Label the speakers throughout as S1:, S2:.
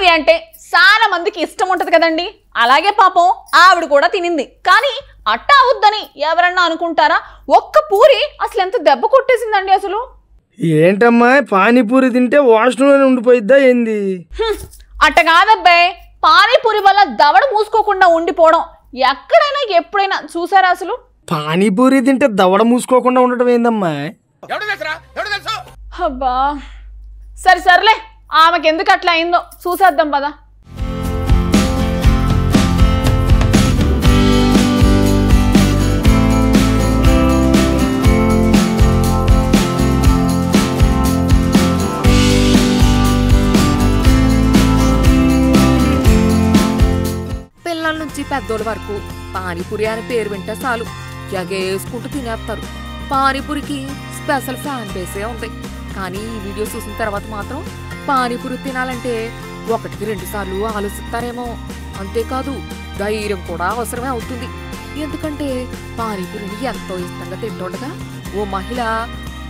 S1: పానీపూరి అంటే చాలా మందికి ఇష్టం ఉంటది కదండి. అలాగే పాపం ఆవిడ కూడా తినింది. కానీ అట్టా అవుద్దని ఎవరన్నా అనుకుంటారా? ఒక్క పూరి అసలు ఎంత దెబ్బ కొట్టేసిందండి. అసలు
S2: ఏంటమ్మా పానీపూరి తింటే వాష్రూమ్లోనే ఉండిపోయిద్దా ఏంది?
S1: అట్ట కాదబ్బాయి, పానీపూరి వల్ల దవడ మూసుకోకుండా ఉండిపోవడం ఎక్కడైనా ఎప్పుడైనా చూసారా? అసలు
S2: పానీపూరి తింటే దవడ మూసుకోకుండా ఉండటం ఏందమ్మా?
S1: అబ్బా సర్లే, ఆమెకి ఎందుకు అట్లా అయిందో చూసేద్దాం పదా.
S3: పిల్లల నుంచి పెద్దోళ్ళ వరకు పానీపూరి అనే పేరు వింటే చాలు ఎగేసుకుంటూ తినేస్తారు. పానీపూరికి స్పెషల్ ఫ్యాన్ బేసే ఉంది. కానీ ఈ వీడియో చూసిన తర్వాత మాత్రం పానీపూరి తినాలంటే 1-2 సార్లు ఆలోచిస్తారేమో. అంతేకాదు ధైర్యం కూడా అవసరమే అవుతుంది. ఎందుకంటే పానీపూరిని ఎంతో ఇష్టంగా తింటుండగా ఓ మహిళ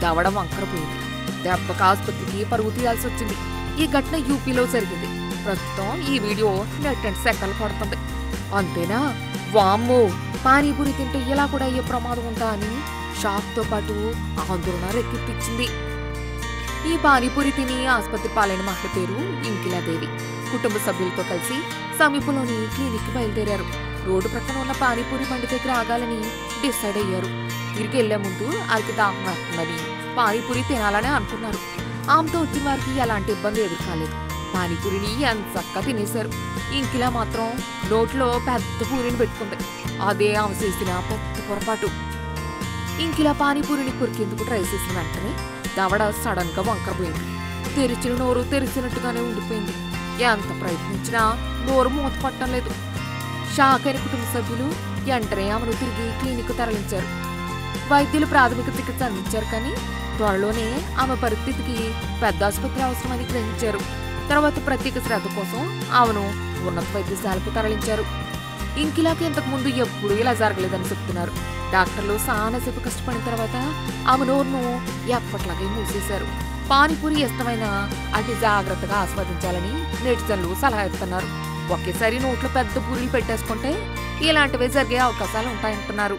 S3: దవడ వంకరపోయింది. దెబ్బకు ఆసుపత్రికి పరుగు తీయాల్సి వచ్చింది. ఈ ఘటన యూపీలో జరిగింది. ప్రస్తుతం ఈ వీడియో నెట్ అండ్ సెకలు పడుతుంది. అంతేనా, వామ్మో పానీపూరి తింటే ఇలా కూడా అయ్యే ప్రమాదం ఉందా అని షాక్తో పాటు ఆందోళన రెక్కెత్తించింది. ఈ పానీపూరి తిని ఆసుపత్రి పాలైన మహిళ పేరు ఇంకిలాదేవి. కుటుంబ సభ్యులతో కలిసి సమీపంలోని క్లినిక్ బయలుదేరారు. రోడ్డు ప్రక్కన ఉన్న పానీపూరి బండి దగ్గర ఆగాలని డిసైడ్ అయ్యారు. తిరిగి వెళ్లే ముందు వారికి దాహం వేస్తుందని పానీపూరి తినాలని అనుకున్నారు. ఆమెతో వచ్చిన వారికి ఎలాంటి ఇబ్బంది ఎదుర్కాలేదు. పానీపూరిని ఎంచక్కా తినేశారు. ఇంకిలా మాత్రం నోట్లో పెద్ద పూరిని పెట్టుకుంది. అదే ఆమె చేసిన పెద్ద పొరపాటు. ఇంకిలా పానీపూరిని కొరికేందుకు ట్రై చేసిన వెంటనే దవడ సడన్ గా వంకరపోయింది. తెరిచిన నోరు తెరిచినట్టుగానే ఉండిపోయింది. ఎంత ప్రయత్నించినా నోరు మూత పట్టడం లేదు. షాక్ అయిన కుటుంబ సభ్యులు వెంటనే ఆమెను తిరిగి క్లినిక్ తరలించారు. వైద్యులు ప్రాథమిక చికిత్స అందించారు. కానీ త్వరలోనే ఆమె పరిస్థితికి పెద్ద ఆసుపత్రి అవసరమని గ్రహించారు. తర్వాత ప్రత్యేక శ్రద్ధ కోసం ఆమెను ఉన్నత వైద్యశాలకు తరలించారు. ఇంకిలాకి ఇంతకు ముందు ఎప్పుడు ఇలా జరగలేదని చెప్తున్నారు. డాక్టర్లు చాలాసేపు కష్టపడిన తర్వాత ఆమె నోరును ఎప్పట్లాగే మూసేశారు. పానీపూరి ఇష్టమైన అతి జాగ్రత్తగా ఆస్వాదించాలని నెటిజన్లు సలహా ఇస్తున్నారు. ఒకేసారి నోట్లో పెద్ద పూరీలు పెట్టేసుకుంటే ఇలాంటివే జరిగే అవకాశాలు ఉంటాయంటున్నారు.